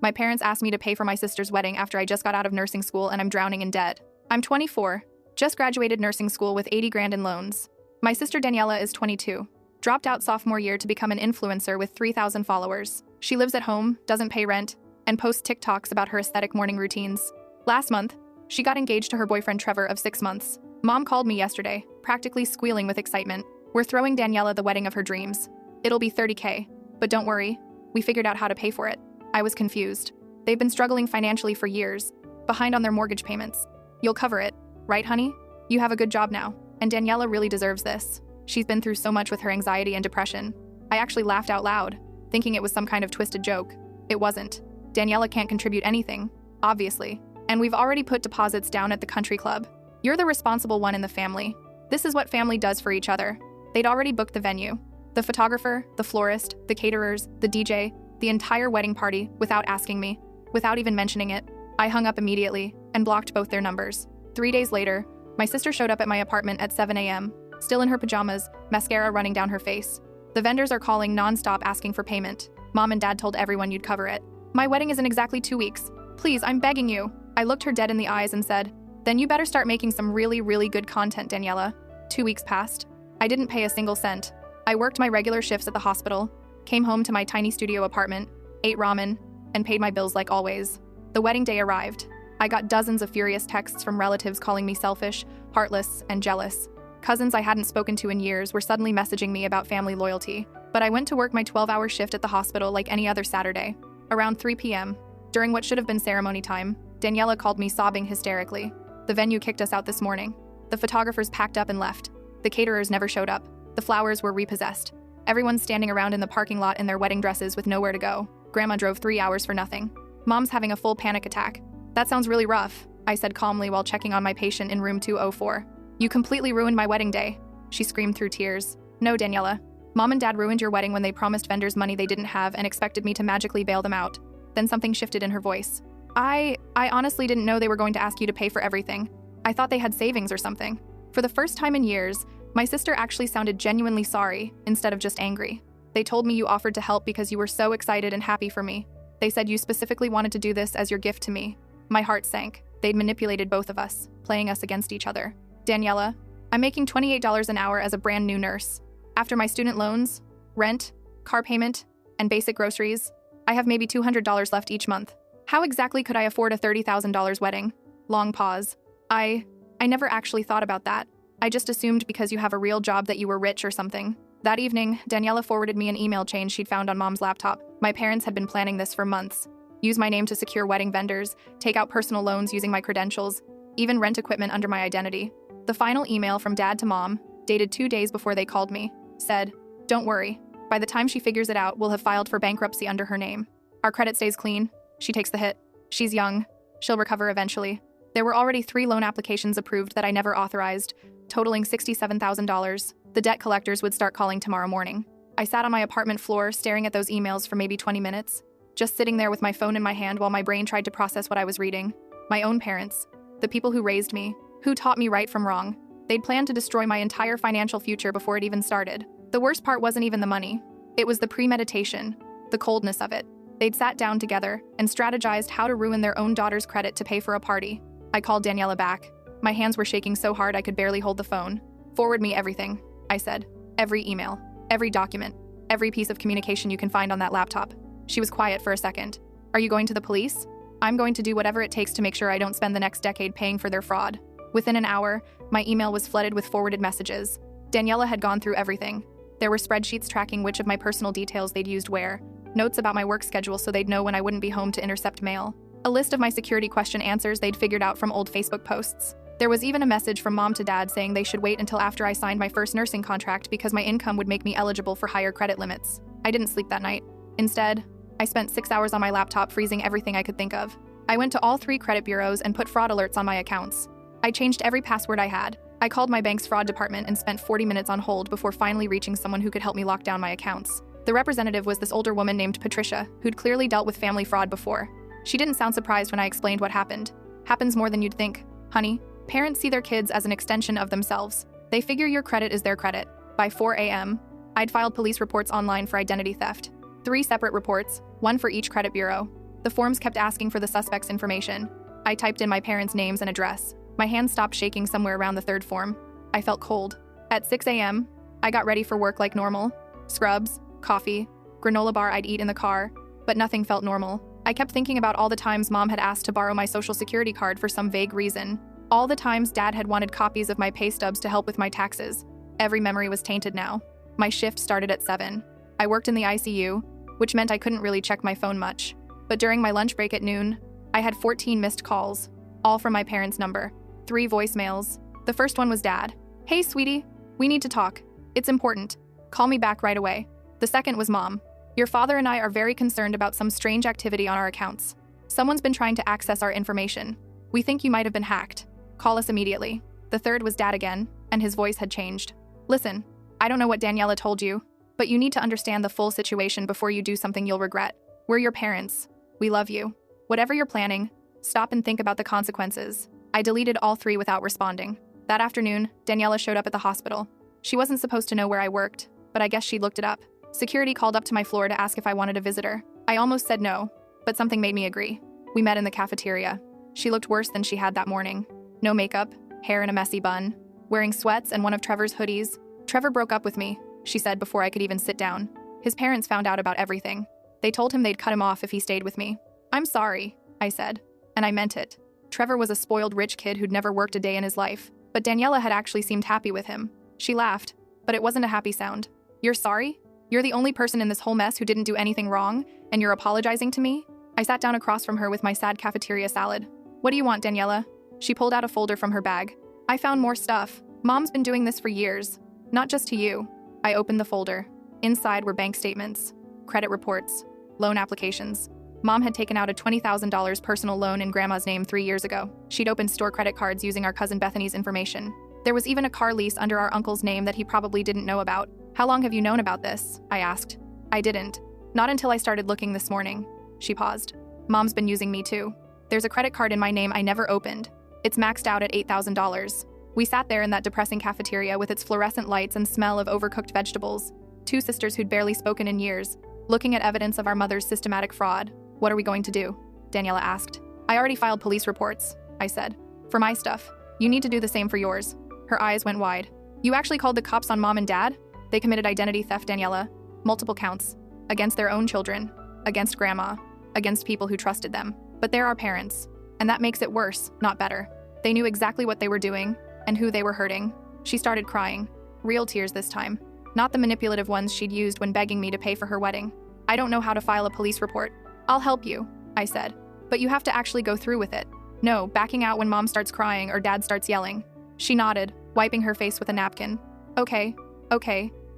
My parents asked me to pay for my sister's wedding after I just got out of nursing school and I'm drowning in debt. I'm 24, just graduated nursing school with 80 grand in loans. My sister Daniela is 22, dropped out sophomore year to become an influencer with 3,000 followers. She lives at home, doesn't pay rent, and posts TikToks about her aesthetic morning routines. Last month, she got engaged to her boyfriend Trevor of 6 months. Mom called me yesterday, practically squealing with excitement. We're throwing Daniela the wedding of her dreams. It'll be $30K, but don't worry, we figured out how to pay for it. I was confused. They've been struggling financially for years, behind on their mortgage payments. You'll cover it, right, honey? You have a good job now, and Daniela really deserves this. She's been through so much with her anxiety and depression. I actually laughed out loud, thinking it was some kind of twisted joke. It wasn't. Daniela can't contribute anything, obviously, and we've already put deposits down at the country club. You're the responsible one in the family. This is what family does for each other. They'd already booked the venue. The photographer, the florist, the caterers, the DJ, the entire wedding party without asking me, without even mentioning it. I hung up immediately and blocked both their numbers. 3 days later, my sister showed up at my apartment at 7 a.m., still in her pajamas, mascara running down her face. The vendors are calling nonstop asking for payment. Mom and Dad told everyone you'd cover it. My wedding is in exactly 2 weeks. Please, I'm begging you. I looked her dead in the eyes and said, then you better start making some really, really good content, Daniela. 2 weeks passed. I didn't pay a single cent. I worked my regular shifts at the hospital, came home to my tiny studio apartment, ate ramen, and paid my bills like always. The wedding day arrived. I got dozens of furious texts from relatives calling me selfish, heartless, and jealous. Cousins I hadn't spoken to in years were suddenly messaging me about family loyalty, but I went to work my 12-hour shift at the hospital like any other Saturday. Around 3 p.m., during what should have been ceremony time, Daniela called me sobbing hysterically. The venue kicked us out this morning. The photographers packed up and left. The caterers never showed up. The flowers were repossessed. Everyone's standing around in the parking lot in their wedding dresses with nowhere to go. Grandma drove 3 hours for nothing. Mom's having a full panic attack. That sounds really rough, I said calmly while checking on my patient in room 204. You completely ruined my wedding day, she screamed through tears. No, Daniela. Mom and Dad ruined your wedding when they promised vendors money they didn't have and expected me to magically bail them out. Then something shifted in her voice. I honestly didn't know they were going to ask you to pay for everything. I thought they had savings or something. For the first time in years, my sister actually sounded genuinely sorry instead of just angry. They told me you offered to help because you were so excited and happy for me. They said you specifically wanted to do this as your gift to me. My heart sank. They'd manipulated both of us, playing us against each other. Daniela, I'm making $28 an hour as a brand new nurse. After my student loans, rent, car payment, and basic groceries, I have maybe $200 left each month. How exactly could I afford a $30,000 wedding? Long pause. I never actually thought about that. I just assumed because you have a real job that you were rich or something. That evening, Daniela forwarded me an email chain she'd found on Mom's laptop. My parents had been planning this for months. Use my name to secure wedding vendors, take out personal loans using my credentials, even rent equipment under my identity. The final email from Dad to Mom, dated 2 days before they called me, said, "Don't worry. By the time she figures it out, we'll have filed for bankruptcy under her name. Our credit stays clean. She takes the hit. She's young. She'll recover eventually." There were already 3 loan applications approved that I never authorized, totaling $67,000. The debt collectors would start calling tomorrow morning. I sat on my apartment floor staring at those emails for maybe 20 minutes, just sitting there with my phone in my hand while my brain tried to process what I was reading. My own parents, the people who raised me, who taught me right from wrong. They'd planned to destroy my entire financial future before it even started. The worst part wasn't even the money. It was the premeditation, the coldness of it. They'd sat down together and strategized how to ruin their own daughter's credit to pay for a party. I called Daniela back. My hands were shaking so hard I could barely hold the phone. "Forward me everything," I said. "Every email, every document, every piece of communication you can find on that laptop." She was quiet for a second. "Are you going to the police?" "I'm going to do whatever it takes to make sure I don't spend the next decade paying for their fraud." Within an hour, my email was flooded with forwarded messages. Daniela had gone through everything. There were spreadsheets tracking which of my personal details they'd used where, notes about my work schedule so they'd know when I wouldn't be home to intercept mail, a list of my security question answers they'd figured out from old Facebook posts. There was even a message from Mom to Dad saying they should wait until after I signed my first nursing contract because my income would make me eligible for higher credit limits. I didn't sleep that night. Instead, I spent 6 hours on my laptop freezing everything I could think of. I went to all 3 credit bureaus and put fraud alerts on my accounts. I changed every password I had. I called my bank's fraud department and spent 40 minutes on hold before finally reaching someone who could help me lock down my accounts. The representative was this older woman named Patricia, who'd clearly dealt with family fraud before. She didn't sound surprised when I explained what happened. "Happens more than you'd think, honey. Parents see their kids as an extension of themselves. They figure your credit is their credit." By 4 a.m., I'd filed police reports online for identity theft. 3 separate reports, one for each credit bureau. The forms kept asking for the suspect's information. I typed in my parents' names and address. My hand stopped shaking somewhere around the third form. I felt cold. At 6 a.m., I got ready for work like normal. Scrubs, coffee, granola bar I'd eat in the car, but nothing felt normal. I kept thinking about all the times Mom had asked to borrow my social security card for some vague reason. All the times Dad had wanted copies of my pay stubs to help with my taxes. Every memory was tainted now. My shift started at 7. I worked in the ICU, which meant I couldn't really check my phone much. But during my lunch break at noon, I had 14 missed calls, all from my parents' number. 3 voicemails. The first one was Dad. "Hey, sweetie, we need to talk. It's important. Call me back right away." The second was Mom. "Your father and I are very concerned about some strange activity on our accounts. Someone's been trying to access our information. We think you might have been hacked. Call us immediately." The third was Dad again, and his voice had changed. "Listen, I don't know what Daniela told you, but you need to understand the full situation before you do something you'll regret. We're your parents. We love you. Whatever you're planning, stop and think about the consequences." I deleted all 3 without responding. That afternoon, Daniela showed up at the hospital. She wasn't supposed to know where I worked, but I guess she looked it up. Security called up to my floor to ask if I wanted a visitor. I almost said no, but something made me agree. We met in the cafeteria. She looked worse than she had that morning. No makeup, hair in a messy bun, wearing sweats and one of Trevor's hoodies. "Trevor broke up with me," she said before I could even sit down. "His parents found out about everything. They told him they'd cut him off if he stayed with me." "I'm sorry," I said, and I meant it. Trevor was a spoiled rich kid who'd never worked a day in his life, but Daniela had actually seemed happy with him. She laughed, but it wasn't a happy sound. "You're sorry? You're the only person in this whole mess who didn't do anything wrong, and you're apologizing to me?" I sat down across from her with my sad cafeteria salad. "What do you want, Daniela?" She pulled out a folder from her bag. "I found more stuff. Mom's been doing this for years. Not just to you." I opened the folder. Inside were bank statements, credit reports, loan applications. Mom had taken out a $20,000 personal loan in Grandma's name 3 years ago. She'd opened store credit cards using our cousin Bethany's information. There was even a car lease under our uncle's name that he probably didn't know about. "How long have you known about this?" I asked. "I didn't. Not until I started looking this morning." She paused. "Mom's been using me too. There's a credit card in my name I never opened. It's maxed out at $8,000. We sat there in that depressing cafeteria with its fluorescent lights and smell of overcooked vegetables. 2 sisters who'd barely spoken in years, looking at evidence of our mother's systematic fraud. "What are we going to do?" Daniela asked. "I already filed police reports," I said. "For my stuff. You need to do the same for yours." Her eyes went wide. "You actually called the cops on Mom and Dad? They committed identity theft, Daniela. Multiple counts. Against their own children. Against Grandma. Against people who trusted them. But they're our parents. And that makes it worse, not better. They knew exactly what they were doing, and who they were hurting." She started crying. Real tears this time. Not the manipulative ones she'd used when begging me to pay for her wedding. "I don't know how to file a police report." "I'll help you," I said. "But you have to actually go through with it. No backing out when Mom starts crying or Dad starts yelling." She nodded, wiping her face with a napkin. Okay.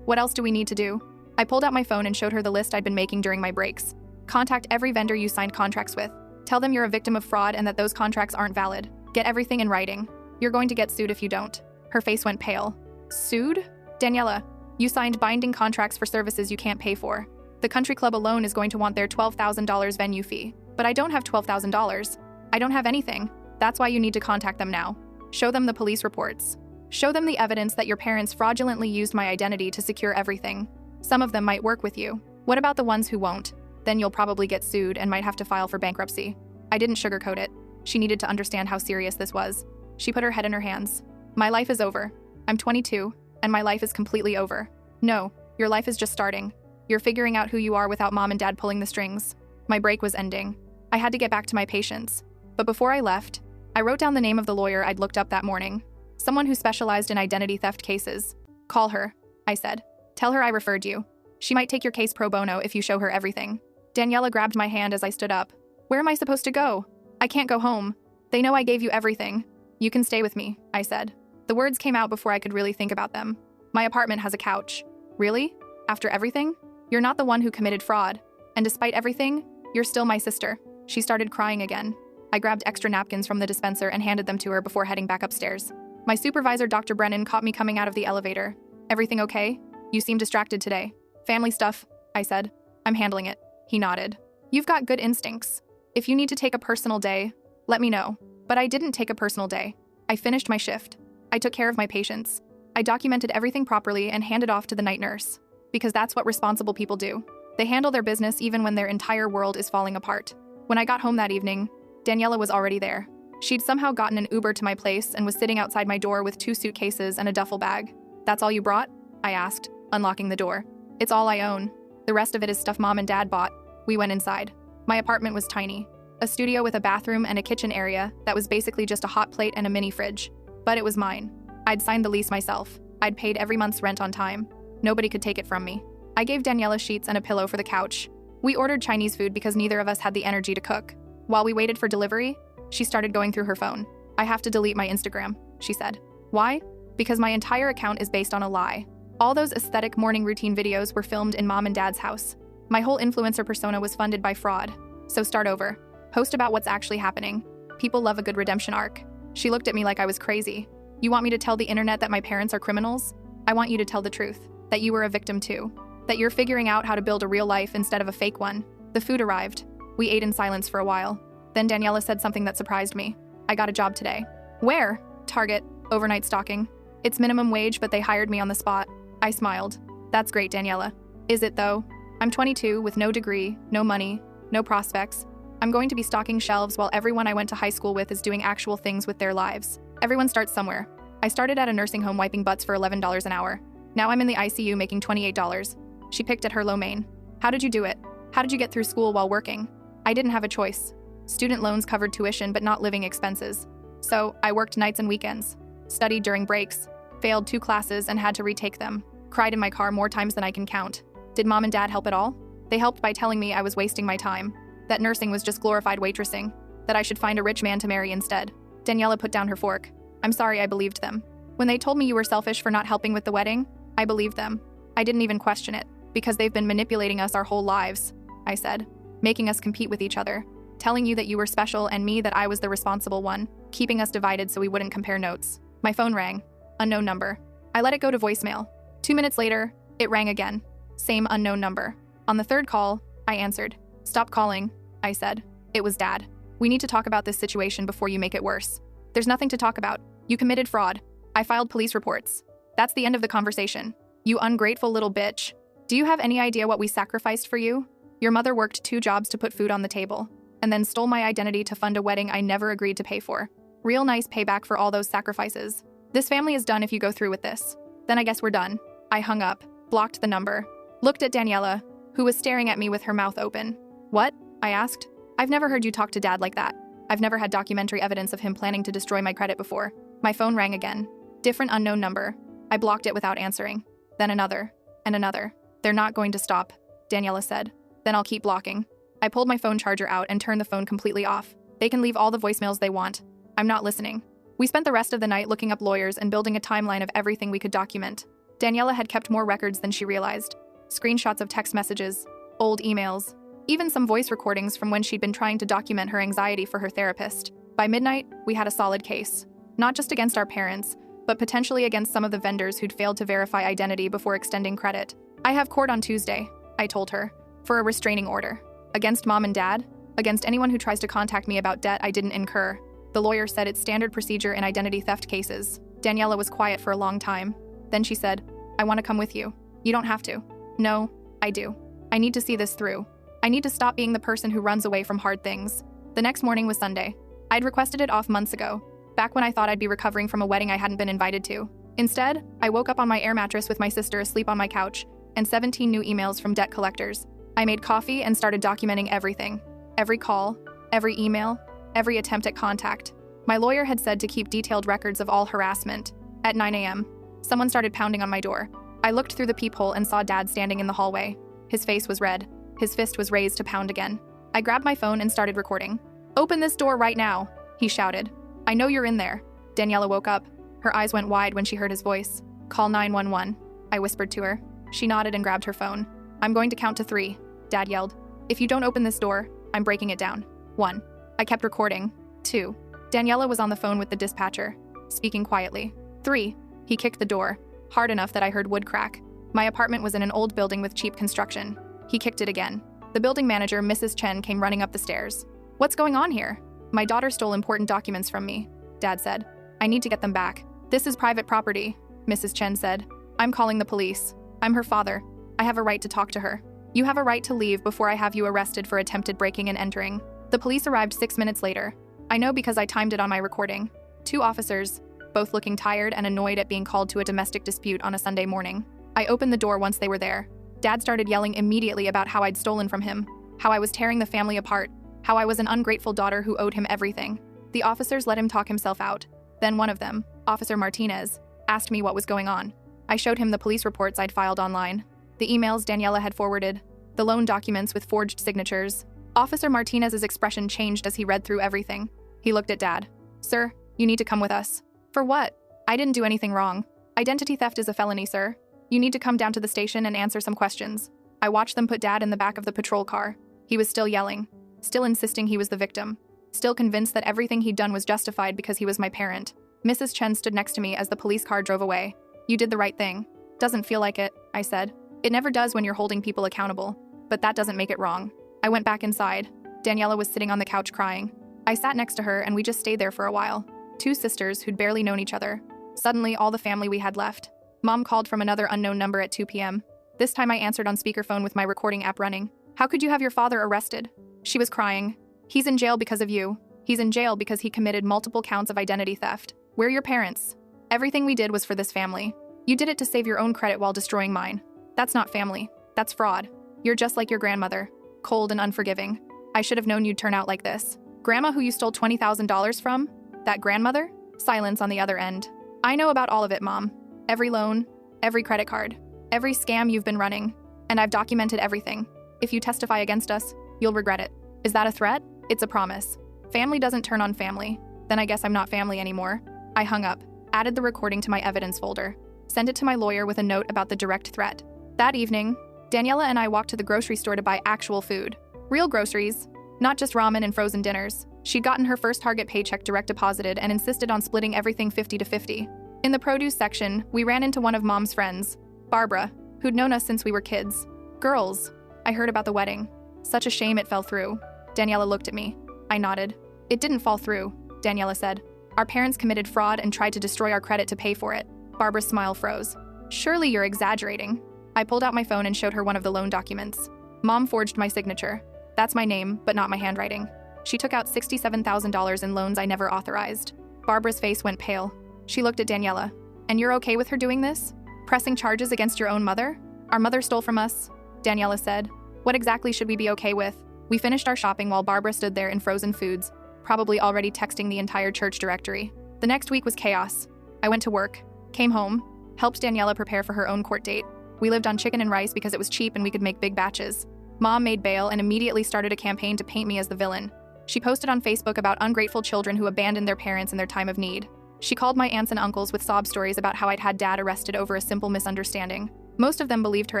What else do we need to do?" I pulled out my phone and showed her the list I'd been making during my breaks. "Contact every vendor you signed contracts with. Tell them you're a victim of fraud and that those contracts aren't valid. Get everything in writing. You're going to get sued if you don't." Her face went pale. "Sued? Daniela, you signed binding contracts for services you can't pay for. The country club alone is going to want their $12,000 venue fee. But I don't have $12,000. I don't have anything. That's why you need to contact them now. Show them the police reports. Show them the evidence that your parents fraudulently used my identity to secure everything. Some of them might work with you. What about the ones who won't? Then you'll probably get sued and might have to file for bankruptcy." I didn't sugarcoat it. She needed to understand how serious this was. She put her head in her hands. "My life is over. I'm 22, and my life is completely over. No, your life is just starting. You're figuring out who you are without Mom and Dad pulling the strings." My break was ending. I had to get back to my patients. But before I left, I wrote down the name of the lawyer I'd looked up that morning. Someone who specialized in identity theft cases. "Call her," I said. "Tell her I referred you. She might take your case pro bono if you show her everything." Daniela grabbed my hand as I stood up. "Where am I supposed to go? I can't go home. They know I gave you everything." "You can stay with me," I said. The words came out before I could really think about them. "My apartment has a couch." "Really? After everything? You're not the one who committed fraud. And despite everything, you're still my sister." She started crying again. I grabbed extra napkins from the dispenser and handed them to her before heading back upstairs. My supervisor, Dr. Brennan, caught me coming out of the elevator. "Everything okay? You seem distracted today." "Family stuff," I said. "I'm handling it." He nodded. "You've got good instincts. If you need to take a personal day, let me know." But I didn't take a personal day. I finished my shift. I took care of my patients. I documented everything properly and handed off to the night nurse. Because that's what responsible people do. They handle their business even when their entire world is falling apart. When I got home that evening, Daniela was already there. She'd somehow gotten an Uber to my place and was sitting outside my door with 2 suitcases and a duffel bag. "That's all you brought?" I asked, unlocking the door. "It's all I own. The rest of it is stuff Mom and Dad bought." We went inside. My apartment was tiny. A studio with a bathroom and a kitchen area that was basically just a hot plate and a mini fridge. But it was mine. I'd signed the lease myself. I'd paid every month's rent on time. Nobody could take it from me. I gave Daniela sheets and a pillow for the couch. We ordered Chinese food because neither of us had the energy to cook. While we waited for delivery, she started going through her phone. "I have to delete my Instagram," she said. "Why?" "Because my entire account is based on a lie. All those aesthetic morning routine videos were filmed in Mom and Dad's house. My whole influencer persona was funded by fraud. So start over. Post about what's actually happening. People love a good redemption arc." She looked at me like I was crazy. "You want me to tell the internet that my parents are criminals? I want you to tell the truth, that you were a victim too. That you're figuring out how to build a real life instead of a fake one." The food arrived. We ate in silence for a while. Then Daniela said something that surprised me. "I got a job today." "Where?" "Target, overnight stalking. It's minimum wage, but they hired me on the spot." I smiled. "That's great, Daniela." "Is it though? I'm 22 with no degree, no money, no prospects. I'm going to be stocking shelves while everyone I went to high school with is doing actual things with their lives. Everyone starts somewhere. I started at a nursing home wiping butts for $11 an hour. Now I'm in the ICU making $28. She picked at her low mane. "How did you do it? How did you get through school while working?" "I didn't have a choice. Student loans covered tuition but not living expenses. So I worked nights and weekends. Studied during breaks. Failed 2 classes and had to retake them. Cried in my car more times than I can count. Did Mom and Dad help at all? They helped by telling me I was wasting my time. That nursing was just glorified waitressing. That I should find a rich man to marry instead." Daniela put down her fork. "I'm sorry I believed them. When they told me you were selfish for not helping with the wedding, I believed them. I didn't even question it, because they've been manipulating us our whole lives," I said, "making us compete with each other. Telling you that you were special and me that I was the responsible one, keeping us divided so we wouldn't compare notes." My phone rang. Unknown number. I let it go to voicemail. 2 minutes later, it rang again. Same unknown number. On the 3rd call, I answered. "Stop calling," I said. It was Dad. "We need to talk about this situation before you make it worse." "There's nothing to talk about. You committed fraud. I filed police reports." That's the end of the conversation. "You ungrateful little bitch. Do you have any idea what we sacrificed for you? Your mother worked 2 jobs to put food on the table, and then stole my identity to fund a wedding I never agreed to pay for. Real nice payback for all those sacrifices. This family is done if you go through with this." "Then I guess we're done." I hung up, blocked the number, looked at Daniela, who was staring at me with her mouth open. "What?" I asked. "I've never heard you talk to Dad like that. I've never had documentary evidence of him planning to destroy my credit before." My phone rang again. Different unknown number. I blocked it without answering. Then another. And another. "They're not going to stop," Daniela said. "Then I'll keep blocking." I pulled my phone charger out and turned the phone completely off. They can leave all the voicemails they want. I'm not listening. We spent the rest of the night looking up lawyers and building a timeline of everything we could document. Daniela had kept more records than she realized. Screenshots of text messages, old emails, even some voice recordings from when she'd been trying to document her anxiety for her therapist. By midnight, we had a solid case. Not just against our parents, but potentially against some of the vendors who'd failed to verify identity before extending credit. "I have court on Tuesday," I told her, "for a restraining order. Against Mom and Dad, against anyone who tries to contact me about debt I didn't incur." The lawyer said it's standard procedure in identity theft cases. Daniela was quiet for a long time. Then she said, "I want to come with you." "You don't have to." "No, I do. I need to see this through. I need to stop being the person who runs away from hard things." The next morning was Sunday. I'd requested it off months ago, back when I thought I'd be recovering from a wedding I hadn't been invited to. Instead, I woke up on my air mattress with my sister asleep on my couch, and 17 new emails from debt collectors. I made coffee and started documenting everything. Every call, every email, every attempt at contact. My lawyer had said to keep detailed records of all harassment. At 9 a.m., someone started pounding on my door. I looked through the peephole and saw Dad standing in the hallway. His face was red. His fist was raised to pound again. I grabbed my phone and started recording. "Open this door right now," he shouted. "I know you're in there." Daniela woke up. Her eyes went wide when she heard his voice. "Call 911, I whispered to her. She nodded and grabbed her phone. "I'm going to count to 3, Dad yelled. "If you don't open this door, I'm breaking it down." 1. I kept recording. 2. Daniela was on the phone with the dispatcher, speaking quietly. 3. He kicked the door, hard enough that I heard wood crack. My apartment was in an old building with cheap construction. He kicked it again. The building manager, Mrs. Chen, came running up the stairs. "What's going on here?" "My daughter stole important documents from me," Dad said. "I need to get them back." "This is private property," Mrs. Chen said. "I'm calling the police. I'm her father. I have a right to talk to her." "You have a right to leave before I have you arrested for attempted breaking and entering." The police arrived 6 minutes later. I know because I timed it on my recording. 2 officers, both looking tired and annoyed at being called to a domestic dispute on a Sunday morning. I opened the door once they were there. Dad started yelling immediately about how I'd stolen from him, how I was tearing the family apart, how I was an ungrateful daughter who owed him everything. The officers let him talk himself out. Then one of them, Officer Martinez, asked me what was going on. I showed him the police reports I'd filed online, the emails Daniela had forwarded, the loan documents with forged signatures. Officer Martinez's expression changed as he read through everything. He looked at Dad. "Sir, you need to come with us." "For what?" "I didn't do anything wrong. Identity theft is a felony, sir. You need to come down to the station and answer some questions." I watched them put Dad in the back of the patrol car. He was still yelling, still insisting he was the victim, still convinced that everything he'd done was justified because he was my parent. Mrs. Chen stood next to me as the police car drove away. "You did the right thing." "Doesn't feel like it," I said. "It never does when you're holding people accountable, but that doesn't make it wrong." I went back inside. Daniela was sitting on the couch crying. I sat next to her and we just stayed there for a while. 2 sisters who'd barely known each other. Suddenly, all the family we had left. Mom called from another unknown number at 2 p.m. This time I answered on speakerphone with my recording app running. "How could you have your father arrested?" She was crying. "He's in jail because of you. He's in jail because he committed multiple counts of identity theft. We're your parents. Everything we did was for this family. You did it to save your own credit while destroying mine. That's not family. That's fraud. You're just like your grandmother, cold and unforgiving. I should have known you'd turn out like this. Grandma who you stole $20,000 from? That grandmother?" Silence on the other end. "I know about all of it, Mom. Every loan, every credit card, every scam you've been running. And I've documented everything. If you testify against us, you'll regret it." "Is that a threat?" "It's a promise. Family doesn't turn on family. Then I guess I'm not family anymore." I hung up, added the recording to my evidence folder, sent it to my lawyer with a note about the direct threat. That evening, Daniela and I walked to the grocery store to buy actual food. Real groceries, not just ramen and frozen dinners. She'd gotten her first Target paycheck direct deposited and insisted on splitting everything 50-50. In the produce section, we ran into one of Mom's friends, Barbara, who'd known us since we were kids. "Girls, I heard about the wedding. Such a shame it fell through." Daniela looked at me. I nodded. "It didn't fall through," Daniela said. "Our parents committed fraud and tried to destroy our credit to pay for it." Barbara's smile froze. "Surely you're exaggerating." I pulled out my phone and showed her one of the loan documents. Mom forged my signature. That's my name, but not my handwriting. She took out $67,000 in loans I never authorized. Barbara's face went pale. She looked at Daniela. "And you're okay with her doing this? Pressing charges against your own mother?" "Our mother stole from us," Daniela said. "What exactly should we be okay with?" We finished our shopping while Barbara stood there in frozen foods, probably already texting the entire church directory. The next week was chaos. I went to work, came home, helped Daniela prepare for her own court date. We lived on chicken and rice because it was cheap and we could make big batches. Mom made bail and immediately started a campaign to paint me as the villain. She posted on Facebook about ungrateful children who abandoned their parents in their time of need. She called my aunts and uncles with sob stories about how I'd had Dad arrested over a simple misunderstanding. Most of them believed her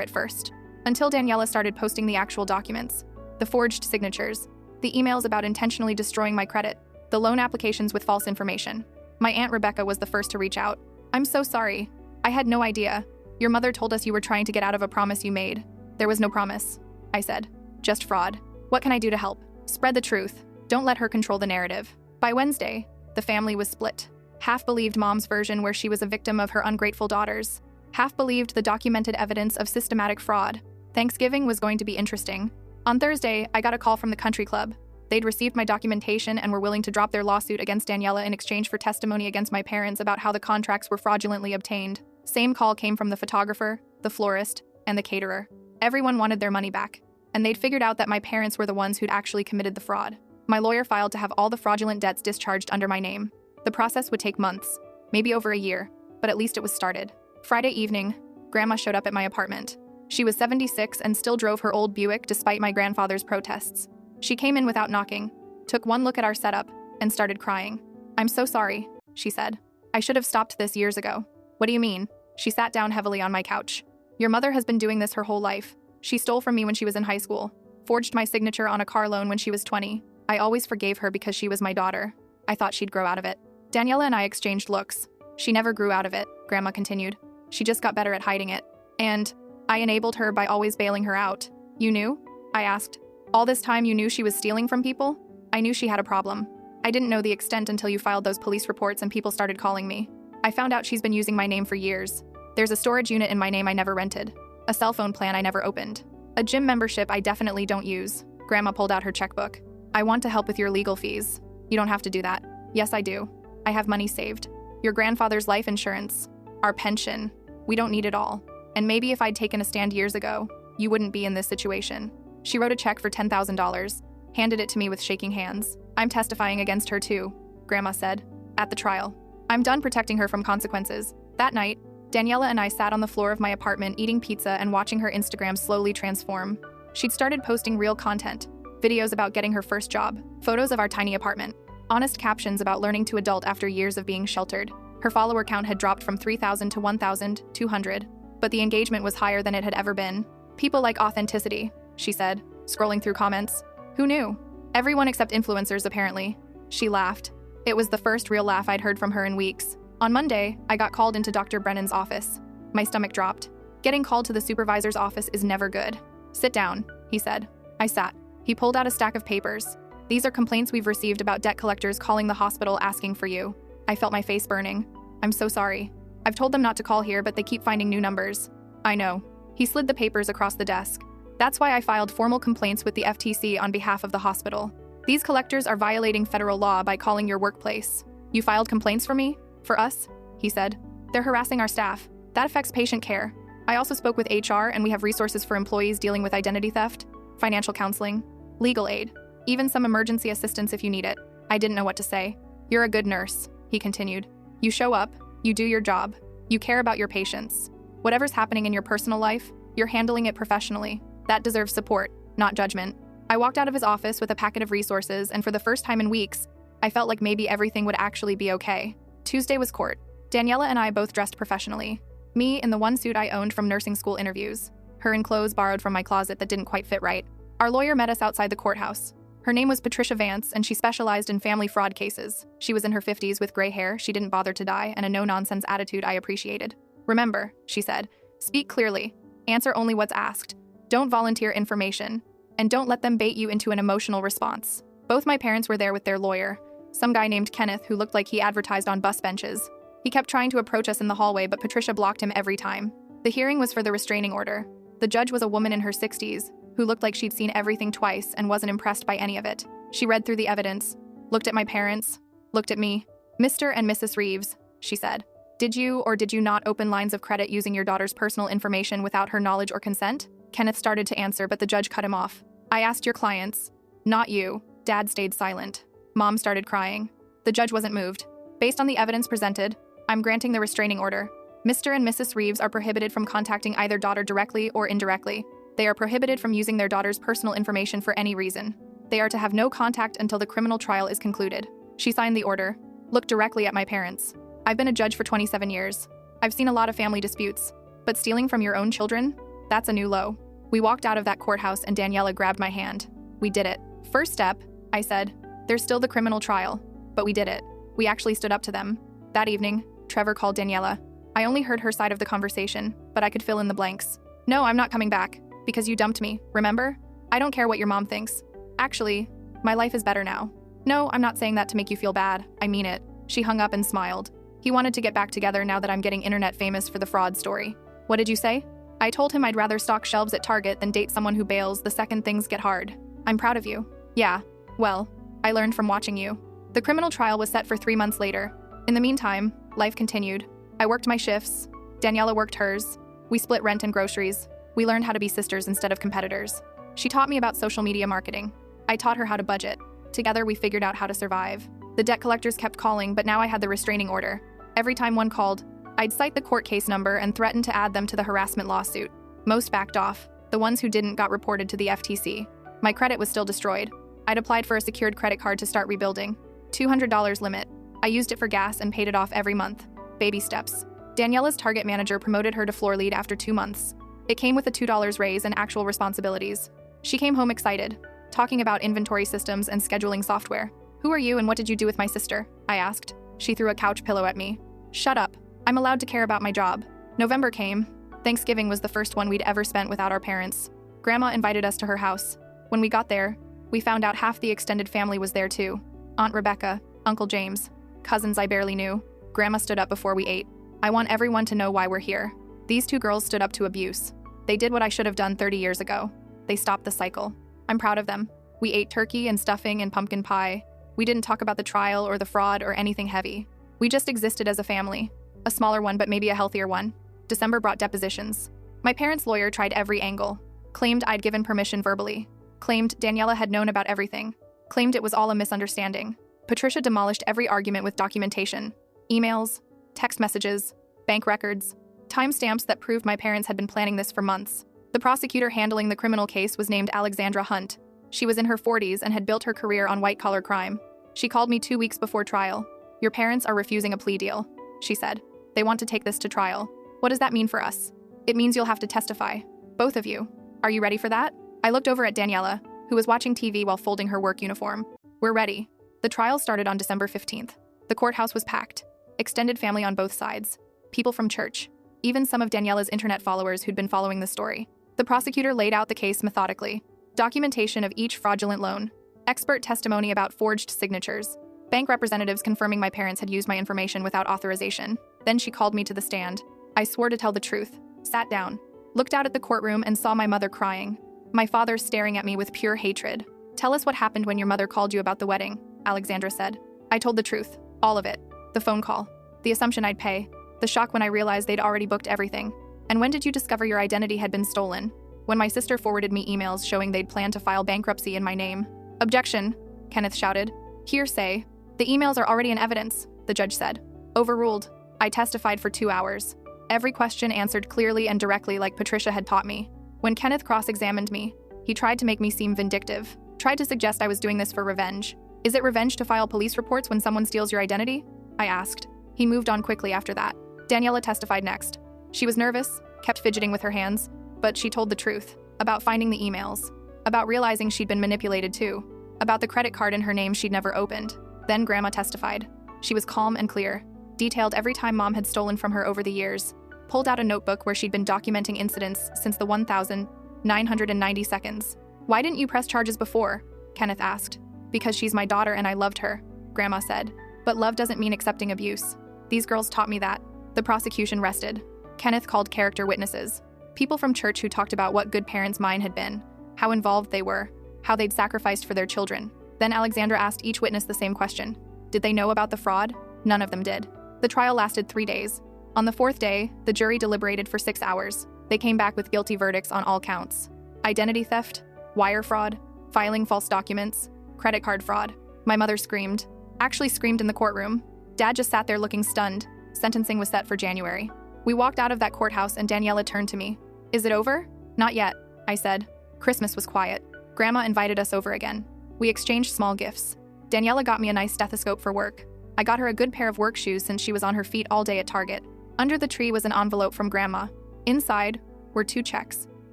at first, until Daniela started posting the actual documents, the forged signatures, the emails about intentionally destroying my credit, the loan applications with false information. My Aunt Rebecca was the first to reach out. "I'm so sorry. I had no idea. Your mother told us you were trying to get out of a promise you made." "There was no promise," I said. "Just fraud. What can I do to help?" "Spread the truth. Don't let her control the narrative." By Wednesday, the family was split. Half believed Mom's version where she was a victim of her ungrateful daughters. Half believed the documented evidence of systematic fraud. Thanksgiving was going to be interesting. On Thursday, I got a call from the country club. They'd received my documentation and were willing to drop their lawsuit against Daniela in exchange for testimony against my parents about how the contracts were fraudulently obtained. Same call came from the photographer, the florist, and the caterer. Everyone wanted their money back, and they'd figured out that my parents were the ones who'd actually committed the fraud. My lawyer filed to have all the fraudulent debts discharged under my name. The process would take months, maybe over a year, but at least it was started. Friday evening, Grandma showed up at my apartment. She was 76 and still drove her old Buick despite my grandfather's protests. She came in without knocking, took one look at our setup, and started crying. "I'm so sorry," she said. "I should have stopped this years ago." "What do you mean?" She sat down heavily on my couch. "Your mother has been doing this her whole life. She stole from me when she was in high school, forged my signature on a car loan when she was 20. I always forgave her because she was my daughter. I thought she'd grow out of it." Daniela and I exchanged looks. "She never grew out of it," Grandma continued. "She just got better at hiding it. And I enabled her by always bailing her out." "You knew?" I asked. "All this time you knew she was stealing from people?" "I knew she had a problem. I didn't know the extent until you filed those police reports and people started calling me. I found out she's been using my name for years. There's a storage unit in my name I never rented. A cell phone plan I never opened. A gym membership I definitely don't use." Grandma pulled out her checkbook. I want to help with your legal fees. You don't have to do that. Yes, I do. I have money saved. Your grandfather's life insurance. Our pension. We don't need it all. And maybe if I'd taken a stand years ago, you wouldn't be in this situation. She wrote a check for $10,000, handed it to me with shaking hands. I'm testifying against her too, Grandma said, at the trial. I'm done protecting her from consequences. That night, Daniela and I sat on the floor of my apartment eating pizza and watching her Instagram slowly transform. She'd started posting real content, videos about getting her first job, photos of our tiny apartment, honest captions about learning to adult after years of being sheltered. Her follower count had dropped from 3,000 to 1,200, but the engagement was higher than it had ever been. People like authenticity, she said, scrolling through comments. Who knew? Everyone except influencers, apparently. She laughed. It was the first real laugh I'd heard from her in weeks. On Monday, I got called into Dr. Brennan's office. My stomach dropped. Getting called to the supervisor's office is never good. Sit down, he said. I sat. He pulled out a stack of papers. These are complaints we've received about debt collectors calling the hospital asking for you. I felt my face burning. I'm so sorry. I've told them not to call here, but they keep finding new numbers. I know. He slid the papers across the desk. That's why I filed formal complaints with the FTC on behalf of the hospital. These collectors are violating federal law by calling your workplace. You filed complaints for me? For us? He said. They're harassing our staff. That affects patient care. I also spoke with HR, and we have resources for employees dealing with identity theft, financial counseling, legal aid, even some emergency assistance if you need it. I didn't know what to say. You're a good nurse, he continued. You show up, you do your job, you care about your patients. Whatever's happening in your personal life, you're handling it professionally. That deserves support, not judgment. I walked out of his office with a packet of resources, and for the first time in weeks, I felt like maybe everything would actually be okay. Tuesday was court. Daniela and I both dressed professionally. Me in the one suit I owned from nursing school interviews. Her in clothes borrowed from my closet that didn't quite fit right. Our lawyer met us outside the courthouse. Her name was Patricia Vance, and she specialized in family fraud cases. She was in her 50s with gray hair, she didn't bother to dye, and a no-nonsense attitude I appreciated. Remember, she said, speak clearly. Answer only what's asked. Don't volunteer information. And don't let them bait you into an emotional response. Both my parents were there with their lawyer, some guy named Kenneth who looked like he advertised on bus benches. He kept trying to approach us in the hallway, but Patricia blocked him every time. The hearing was for the restraining order. The judge was a woman in her 60s, who looked like she'd seen everything twice and wasn't impressed by any of it. She read through the evidence, looked at my parents, looked at me. Mr. and Mrs. Reeves, she said. Did you or did you not open lines of credit using your daughter's personal information without her knowledge or consent? Kenneth started to answer, but the judge cut him off. I asked your clients. Not you. Dad stayed silent. Mom started crying. The judge wasn't moved. Based on the evidence presented, I'm granting the restraining order. Mr. and Mrs. Reeves are prohibited from contacting either daughter directly or indirectly. They are prohibited from using their daughter's personal information for any reason. They are to have no contact until the criminal trial is concluded. She signed the order, looked directly at my parents. I've been a judge for 27 years. I've seen a lot of family disputes, but stealing from your own children? That's a new low. We walked out of that courthouse and Daniela grabbed my hand. We did it. First step, I said. There's still the criminal trial, but we did it. We actually stood up to them. That evening, Trevor called Daniela. I only heard her side of the conversation, but I could fill in the blanks. No, I'm not coming back, because you dumped me, remember? I don't care what your mom thinks. Actually, my life is better now. No, I'm not saying that to make you feel bad. I mean it. She hung up and smiled. He wanted to get back together now that I'm getting internet famous for the fraud story. What did you say? I told him I'd rather stock shelves at Target than date someone who bails the second things get hard. I'm proud of you. Yeah, well, I learned from watching you. The criminal trial was set for 3 months later. In the meantime, life continued. I worked my shifts. Daniela worked hers. We split rent and groceries. We learned how to be sisters instead of competitors. She taught me about social media marketing. I taught her how to budget. Together, we figured out how to survive. The debt collectors kept calling, but now I had the restraining order. Every time one called, I'd cite the court case number and threaten to add them to the harassment lawsuit. Most backed off. The ones who didn't got reported to the FTC. My credit was still destroyed. I'd applied for a secured credit card to start rebuilding. $200 limit. I used it for gas and paid it off every month. Baby steps. Daniela's Target manager promoted her to floor lead after 2 months. It came with a $2 raise and actual responsibilities. She came home excited, talking about inventory systems and scheduling software. Who are you and what did you do with my sister? I asked. She threw a couch pillow at me. Shut up. I'm allowed to care about my job. November came. Thanksgiving was the first one we'd ever spent without our parents. Grandma invited us to her house. When we got there, we found out half the extended family was there too. Aunt Rebecca, Uncle James, cousins I barely knew. Grandma stood up before we ate. I want everyone to know why we're here. These 2 girls stood up to abuse. They did what I should have done 30 years ago. They stopped the cycle. I'm proud of them. We ate turkey and stuffing and pumpkin pie. We didn't talk about the trial or the fraud or anything heavy. We just existed as a family. A smaller one, but maybe a healthier one. December brought depositions. My parents' lawyer tried every angle. Claimed I'd given permission verbally. Claimed Daniela had known about everything. Claimed it was all a misunderstanding. Patricia demolished every argument with documentation. Emails, text messages, bank records, timestamps that proved my parents had been planning this for months. The prosecutor handling the criminal case was named Alexandra Hunt. She was in her 40s and had built her career on white-collar crime. She called me 2 weeks before trial. "Your parents are refusing a plea deal," she said. "They want to take this to trial." "What does that mean for us?" "It means you'll have to testify. Both of you. Are you ready for that?" I looked over at Daniela, who was watching TV while folding her work uniform. "We're ready." The trial started on December 15th. The courthouse was packed. Extended family on both sides. People from church. Even some of Daniela's internet followers who'd been following the story. The prosecutor laid out the case methodically. Documentation of each fraudulent loan. Expert testimony about forged signatures. Bank representatives confirming my parents had used my information without authorization. Then she called me to the stand. I swore to tell the truth. Sat down. Looked out at the courtroom and saw my mother crying. My father staring at me with pure hatred. "Tell us what happened when your mother called you about the wedding," Alexandra said. I told the truth. All of it. The phone call. The assumption I'd pay. The shock when I realized they'd already booked everything. "And when did you discover your identity had been stolen?" "When my sister forwarded me emails showing they'd planned to file bankruptcy in my name." "Objection," Kenneth shouted. "Hearsay. The emails are already in evidence," the judge said. Overruled. I testified for 2 hours. Every question answered clearly and directly like Patricia had taught me. When Kenneth cross-examined me, he tried to make me seem vindictive, tried to suggest I was doing this for revenge. "Is it revenge to file police reports when someone steals your identity?" I asked. He moved on quickly after that. Daniela testified next. She was nervous, kept fidgeting with her hands, but she told the truth. About finding the emails. About realizing she'd been manipulated too. About the credit card in her name she'd never opened. Then Grandma testified. She was calm and clear. Detailed every time Mom had stolen from her over the years. Pulled out a notebook where she'd been documenting incidents since the 1,990 seconds. "Why didn't you press charges before?" Kenneth asked. "Because she's my daughter and I loved her," Grandma said. "But love doesn't mean accepting abuse. These girls taught me that." The prosecution rested. Kenneth called character witnesses. People from church who talked about what good parents mine had been, how involved they were, how they'd sacrificed for their children. Then Alexandra asked each witness the same question. Did they know about the fraud? None of them did. The trial lasted 3 days. On the 4th day, the jury deliberated for 6 hours. They came back with guilty verdicts on all counts. Identity theft, wire fraud, filing false documents, credit card fraud. My mother screamed. Actually screamed in the courtroom. Dad just sat there looking stunned. Sentencing was set for January. We walked out of that courthouse and Daniela turned to me. "Is it over?" "Not yet," I said. Christmas was quiet. Grandma invited us over again. We exchanged small gifts. Daniela got me a nice stethoscope for work. I got her a good pair of work shoes since she was on her feet all day at Target. Under the tree was an envelope from Grandma. Inside were 2 checks,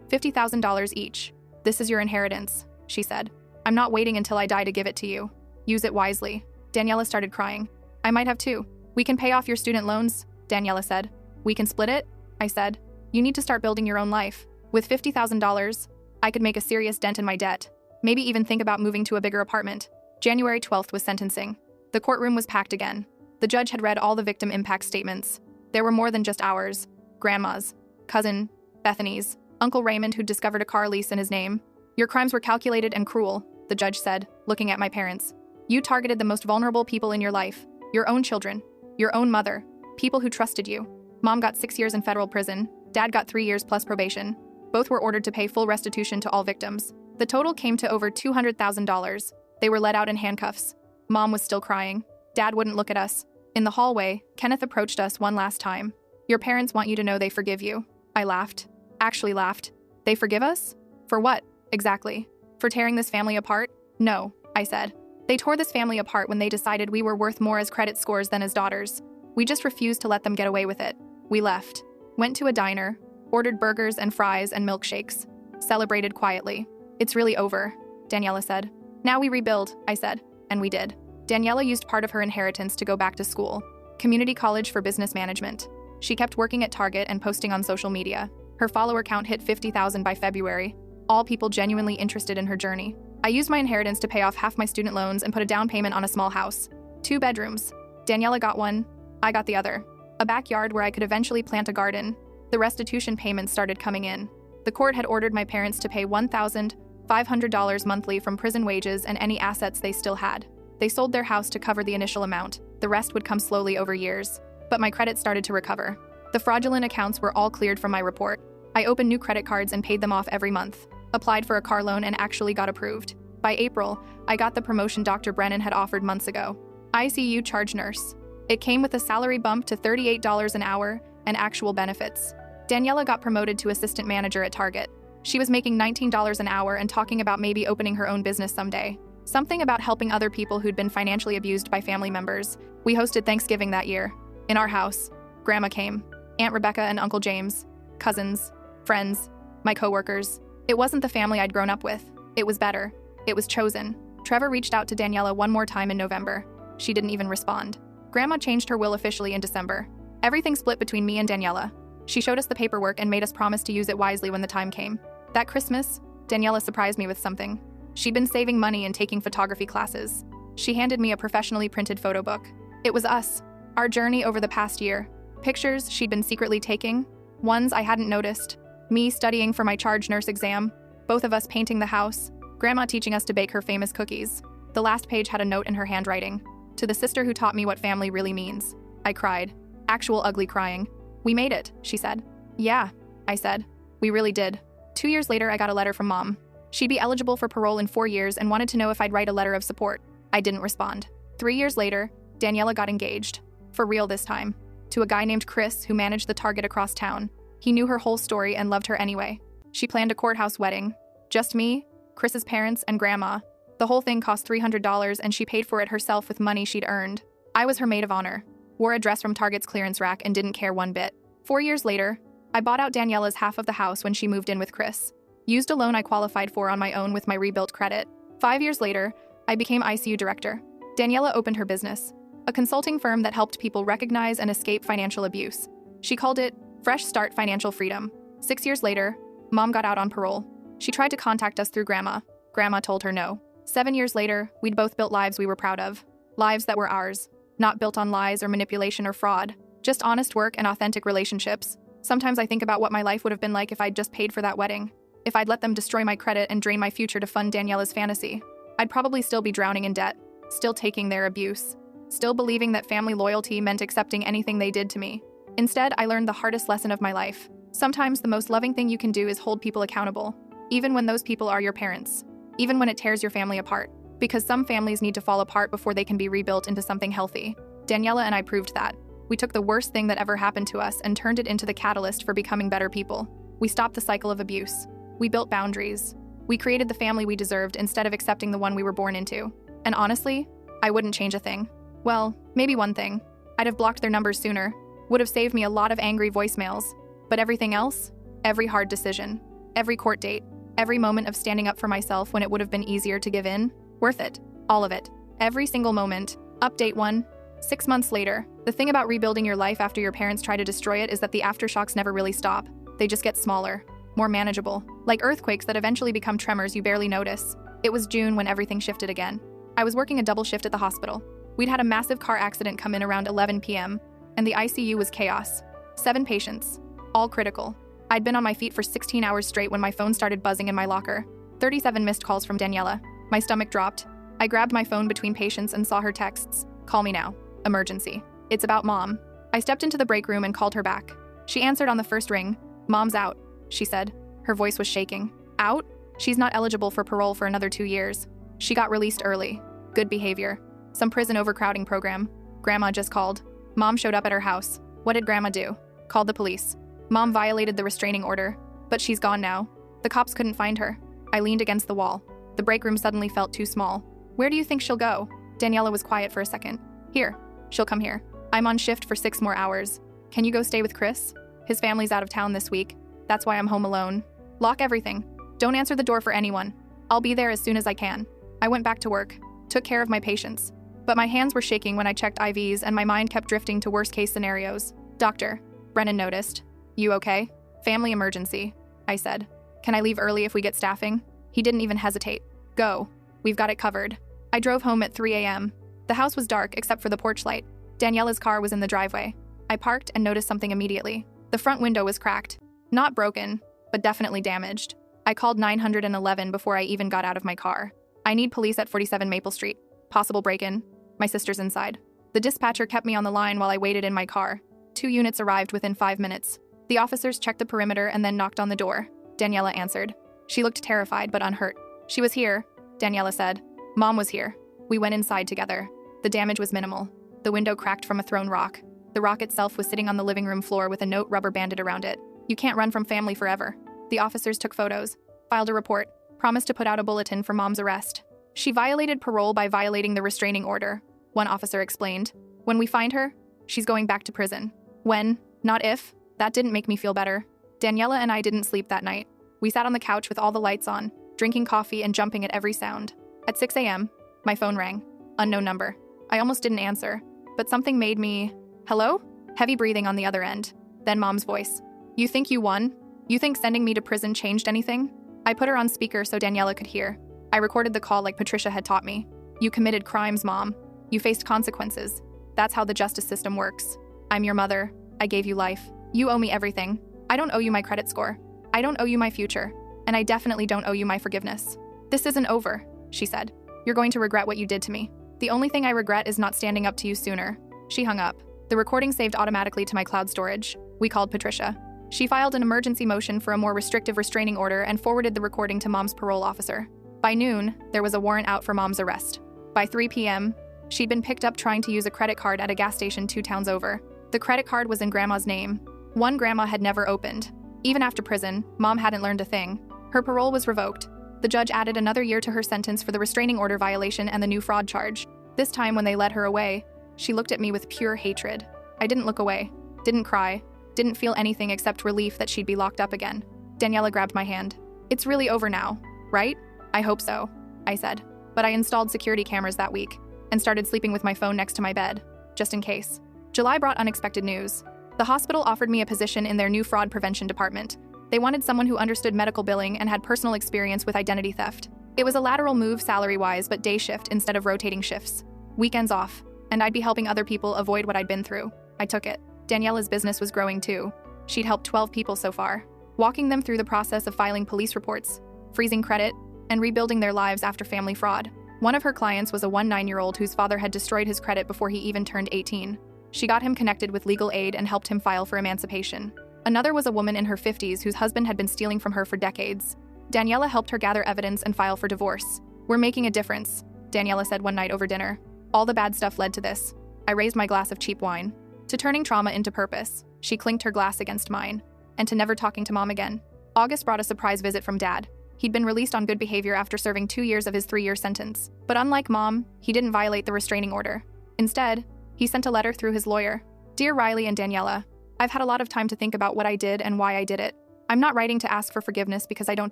$50,000 each. "This is your inheritance," she said. "I'm not waiting until I die to give it to you. Use it wisely." Daniela started crying. "I might have to." "We can pay off your student loans," Daniela said. "We can split it?" I said. "You need to start building your own life. With $50,000, I could make a serious dent in my debt. Maybe even think about moving to a bigger apartment." January 12th was sentencing. The courtroom was packed again. The judge had read all the victim impact statements. There were more than just ours. Grandma's, cousin, Bethany's, Uncle Raymond who'd discovered a car lease in his name. "Your crimes were calculated and cruel," the judge said, looking at my parents. "You targeted the most vulnerable people in your life. Your own children. Your own mother. People who trusted you. Mom got 6 years in federal prison. Dad got 3 years plus probation. Both were ordered to pay full restitution to all victims. The total came to over $200,000. They were let out in handcuffs. Mom was still crying. Dad wouldn't look at us. In the hallway, Kenneth approached us one last time. "Your parents want you to know they forgive you." I laughed. Actually laughed. "They forgive us? For what, exactly? For tearing this family apart?" "No," I said. "They tore this family apart when they decided we were worth more as credit scores than as daughters. We just refused to let them get away with it. We left. Went to a diner, ordered burgers and fries and milkshakes. Celebrated quietly. It's really over," Daniela said. "Now we rebuild," I said. And we did. Daniela used part of her inheritance to go back to school. Community College for Business Management. She kept working at Target and posting on social media. Her follower count hit 50,000 by February. All people genuinely interested in her journey. I used my inheritance to pay off half my student loans and put a down payment on a small house. 2 bedrooms. Daniela got one. I got the other. A backyard where I could eventually plant a garden. The restitution payments started coming in. The court had ordered my parents to pay $1,500 $500 monthly from prison wages and any assets they still had. They sold their house to cover the initial amount. The rest would come slowly over years. But my credit started to recover. The fraudulent accounts were all cleared from my report. I opened new credit cards and paid them off every month. Applied for a car loan and actually got approved. By April, I got the promotion Dr. Brennan had offered months ago. ICU charge nurse. It came with a salary bump to $38 an hour and actual benefits. Daniela got promoted to assistant manager at Target. She was making $19 an hour and talking about maybe opening her own business someday. Something about helping other people who'd been financially abused by family members. We hosted Thanksgiving that year. In our house, Grandma came, Aunt Rebecca and Uncle James, cousins, friends, my coworkers. It wasn't the family I'd grown up with. It was better. It was chosen. Trevor reached out to Daniela one more time in November. She didn't even respond. Grandma changed her will officially in December. Everything split between me and Daniela. She showed us the paperwork and made us promise to use it wisely when the time came. That Christmas, Daniela surprised me with something. She'd been saving money and taking photography classes. She handed me a professionally printed photo book. It was us, our journey over the past year. Pictures she'd been secretly taking, ones I hadn't noticed. Me studying for my charge nurse exam, both of us painting the house, Grandma teaching us to bake her famous cookies. The last page had a note in her handwriting. To the sister who taught me what family really means. I cried. Actual ugly crying. We made it, she said. Yeah, I said. We really did. 2 years later, I got a letter from Mom. She'd be eligible for parole in 4 years and wanted to know if I'd write a letter of support. I didn't respond. 3 years later, Daniela got engaged. For real this time. To a guy named Chris who managed the Target across town. He knew her whole story and loved her anyway. She planned a courthouse wedding. Just me, Chris's parents, and Grandma. The whole thing cost $300 and she paid for it herself with money she'd earned. I was her maid of honor. Wore a dress from Target's clearance rack and didn't care one bit. 4 years later, I bought out Daniela's half of the house when she moved in with Chris. Used a loan I qualified for on my own with my rebuilt credit. 5 years later, I became ICU director. Daniela opened her business, a consulting firm that helped people recognize and escape financial abuse. She called it Fresh Start Financial Freedom. 6 years later, Mom got out on parole. She tried to contact us through Grandma. Grandma told her no. 7 years later, we'd both built lives we were proud of. Lives that were ours. Not built on lies or manipulation or fraud. Just honest work and authentic relationships. Sometimes I think about what my life would have been like if I'd just paid for that wedding. If I'd let them destroy my credit and drain my future to fund Daniela's fantasy. I'd probably still be drowning in debt. Still taking their abuse. Still believing that family loyalty meant accepting anything they did to me. Instead, I learned the hardest lesson of my life. Sometimes the most loving thing you can do is hold people accountable. Even when those people are your parents. Even when it tears your family apart. Because some families need to fall apart before they can be rebuilt into something healthy. Daniela and I proved that. We took the worst thing that ever happened to us and turned it into the catalyst for becoming better people. We stopped the cycle of abuse. We built boundaries. We created the family we deserved instead of accepting the one we were born into. And honestly, I wouldn't change a thing. Well, maybe one thing. I'd have blocked their numbers sooner. Would have saved me a lot of angry voicemails. But everything else? Every hard decision. Every court date. Every moment of standing up for myself when it would have been easier to give in? Worth it. All of it. Every single moment. Update 1. 6 months later. The thing about rebuilding your life after your parents try to destroy it is that the aftershocks never really stop. They just get smaller. More manageable. Like earthquakes that eventually become tremors you barely notice. It was June when everything shifted again. I was working a double shift at the hospital. We'd had a massive car accident come in around 11 p.m., and the ICU was chaos. 7 patients. All critical. I'd been on my feet for 16 hours straight when my phone started buzzing in my locker. 37 missed calls from Daniela. My stomach dropped. I grabbed my phone between patients and saw her texts. Call me now. Emergency. It's about Mom. I stepped into the break room and called her back. She answered on the first ring. Mom's out, she said. Her voice was shaking. Out? She's not eligible for parole for another 2 years. She got released early. Good behavior. Some prison overcrowding program. Grandma just called. Mom showed up at her house. What did Grandma do? Called the police. Mom violated the restraining order, but she's gone now. The cops couldn't find her. I leaned against the wall. The break room suddenly felt too small. Where do you think she'll go? Daniela was quiet for a second. Here. She'll come here. I'm on shift for 6 more hours. Can you go stay with Chris? His family's out of town this week. That's why I'm home alone. Lock everything. Don't answer the door for anyone. I'll be there as soon as I can. I went back to work. Took care of my patients. But my hands were shaking when I checked IVs and my mind kept drifting to worst-case scenarios. Doctor. Brennan noticed. You okay? Family emergency, I said. Can I leave early if we get staffing? He didn't even hesitate. Go. We've got it covered. I drove home at 3 a.m. The house was dark except for the porch light. Daniela's car was in the driveway. I parked and noticed something immediately. The front window was cracked. Not broken, but definitely damaged. I called 911 before I even got out of my car. I need police at 47 Maple Street. Possible break-in. My sister's inside. The dispatcher kept me on the line while I waited in my car. 2 units arrived within 5 minutes. The officers checked the perimeter and then knocked on the door. Daniela answered. She looked terrified but unhurt. She was here, Daniela said. Mom was here. We went inside together. The damage was minimal. The window cracked from a thrown rock. The rock itself was sitting on the living room floor with a note rubber banded around it. You can't run from family forever. The officers took photos, filed a report, promised to put out a bulletin for Mom's arrest. She violated parole by violating the restraining order, one officer explained. When we find her, she's going back to prison. When, not if. That didn't make me feel better. Daniela and I didn't sleep that night. We sat on the couch with all the lights on, drinking coffee and jumping at every sound. At 6 a.m., my phone rang. Unknown number. I almost didn't answer, but something made me, hello? Heavy breathing on the other end. Then Mom's voice. You think you won? You think sending me to prison changed anything? I put her on speaker so Daniela could hear. I recorded the call like Patricia had taught me. You committed crimes, Mom. You faced consequences. That's how the justice system works. I'm your mother. I gave you life. You owe me everything. I don't owe you my credit score. I don't owe you my future. And I definitely don't owe you my forgiveness. This isn't over, she said. You're going to regret what you did to me. The only thing I regret is not standing up to you sooner. She hung up. The recording saved automatically to my cloud storage. We called Patricia. She filed an emergency motion for a more restrictive restraining order and forwarded the recording to Mom's parole officer. By noon, there was a warrant out for Mom's arrest. By 3 p.m., she'd been picked up trying to use a credit card at a gas station 2 towns over. The credit card was in Grandma's name. One Grandma had never opened. Even after prison, Mom hadn't learned a thing. Her parole was revoked. The judge added another year to her sentence for the restraining order violation and the new fraud charge. This time, when they led her away, she looked at me with pure hatred. I didn't look away, didn't cry, didn't feel anything except relief that she'd be locked up again. Daniela grabbed my hand. It's really over now, right? I hope so, I said. But I installed security cameras that week and started sleeping with my phone next to my bed, just in case. July brought unexpected news. The hospital offered me a position in their new fraud prevention department. They wanted someone who understood medical billing and had personal experience with identity theft. It was a lateral move salary-wise, but day shift instead of rotating shifts. Weekends off, and I'd be helping other people avoid what I'd been through. I took it. Daniela's business was growing too. She'd helped 12 people so far, walking them through the process of filing police reports, freezing credit, and rebuilding their lives after family fraud. One of her clients was a 19-year-old whose father had destroyed his credit before he even turned 18. She got him connected with legal aid and helped him file for emancipation. Another was a woman in her 50s whose husband had been stealing from her for decades. Daniela helped her gather evidence and file for divorce. We're making a difference, Daniela said one night over dinner. All the bad stuff led to this. I raised my glass of cheap wine. To turning trauma into purpose, she clinked her glass against mine. And to never talking to Mom again. August brought a surprise visit from Dad. He'd been released on good behavior after serving 2 years of his 3-year sentence. But unlike Mom, he didn't violate the restraining order. Instead, he sent a letter through his lawyer. Dear Riley and Daniela, I've had a lot of time to think about what I did and why I did it. I'm not writing to ask for forgiveness because I don't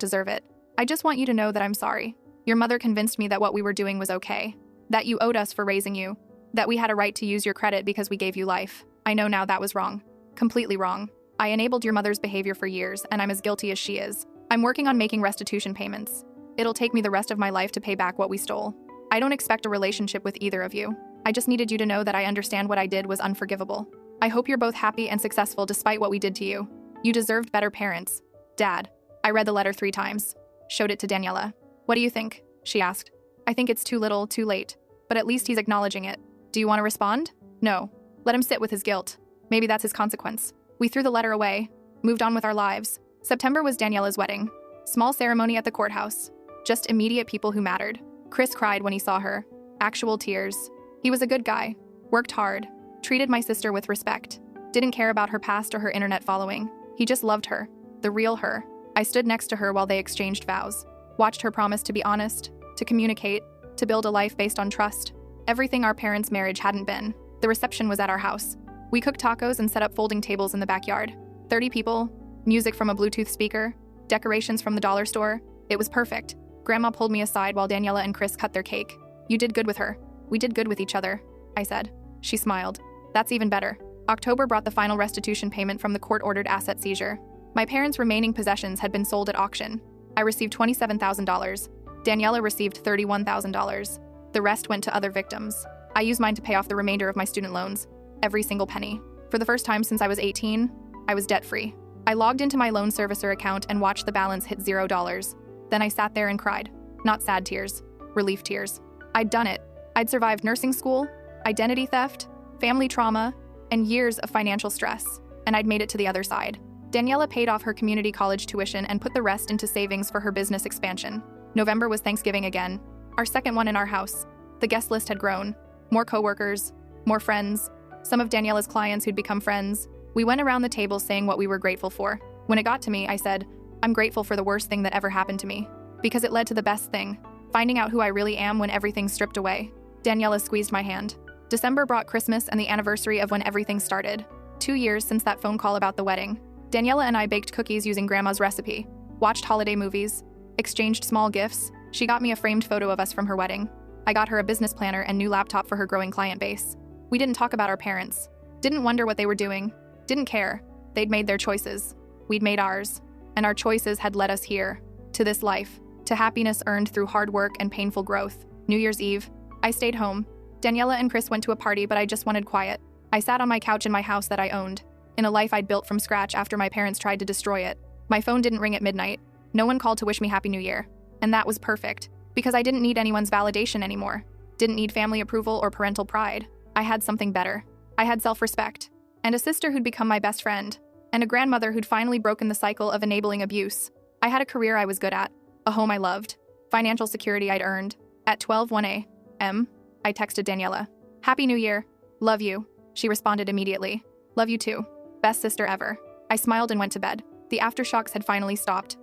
deserve it. I just want you to know that I'm sorry. Your mother convinced me that what we were doing was okay. That you owed us for raising you. That we had a right to use your credit because we gave you life. I know now that was wrong. Completely wrong. I enabled your mother's behavior for years, and I'm as guilty as she is. I'm working on making restitution payments. It'll take me the rest of my life to pay back what we stole. I don't expect a relationship with either of you. I just needed you to know that I understand what I did was unforgivable. I hope you're both happy and successful despite what we did to you. You deserved better parents. Dad. I read the letter 3 times. Showed it to Daniela. What do you think? She asked. I think it's too little, too late. But at least he's acknowledging it. Do you want to respond? No. Let him sit with his guilt. Maybe that's his consequence. We threw the letter away, moved on with our lives. September was Daniela's wedding. Small ceremony at the courthouse. Just immediate people who mattered. Chris cried when he saw her. Actual tears. He was a good guy. Worked hard. Treated my sister with respect. Didn't care about her past or her internet following. He just loved her. The real her. I stood next to her while they exchanged vows. Watched her promise to be honest, to communicate, to build a life based on trust. Everything our parents' marriage hadn't been. The reception was at our house. We cooked tacos and set up folding tables in the backyard. 30 people, music from a Bluetooth speaker, decorations from the dollar store. It was perfect. Grandma pulled me aside while Daniela and Chris cut their cake. You did good with her. We did good with each other, I said. She smiled. That's even better. October brought the final restitution payment from the court-ordered asset seizure. My parents' remaining possessions had been sold at auction. I received $27,000. Daniela received $31,000. The rest went to other victims. I used mine to pay off the remainder of my student loans. Every single penny. For the first time since I was 18, I was debt-free. I logged into my loan servicer account and watched the balance hit $0. Then I sat there and cried. Not sad tears, relief tears. I'd done it. I'd survived nursing school, identity theft, family trauma, and years of financial stress, and I'd made it to the other side. Daniela paid off her community college tuition and put the rest into savings for her business expansion. November was Thanksgiving again, our second one in our house. The guest list had grown. More coworkers, more friends, some of Daniela's clients who'd become friends. We went around the table saying what we were grateful for. When it got to me, I said, I'm grateful for the worst thing that ever happened to me, because it led to the best thing, finding out who I really am when everything's stripped away. Daniela squeezed my hand. December brought Christmas and the anniversary of when everything started. 2 years since that phone call about the wedding. Daniela and I baked cookies using Grandma's recipe, watched holiday movies, exchanged small gifts. She got me a framed photo of us from her wedding. I got her a business planner and new laptop for her growing client base. We didn't talk about our parents. Didn't wonder what they were doing. Didn't care. They'd made their choices. We'd made ours. And our choices had led us here. To this life. To happiness earned through hard work and painful growth. New Year's Eve. I stayed home. Daniela and Chris went to a party, but I just wanted quiet. I sat on my couch in my house that I owned, in a life I'd built from scratch after my parents tried to destroy it. My phone didn't ring at midnight. No one called to wish me Happy New Year. And that was perfect, because I didn't need anyone's validation anymore. Didn't need family approval or parental pride. I had something better. I had self-respect. And a sister who'd become my best friend. And a grandmother who'd finally broken the cycle of enabling abuse. I had a career I was good at. A home I loved. Financial security I'd earned. At 12:01 a.m., I texted Daniela. Happy New Year. Love you. She responded immediately. Love you too. Best sister ever. I smiled and went to bed. The aftershocks had finally stopped.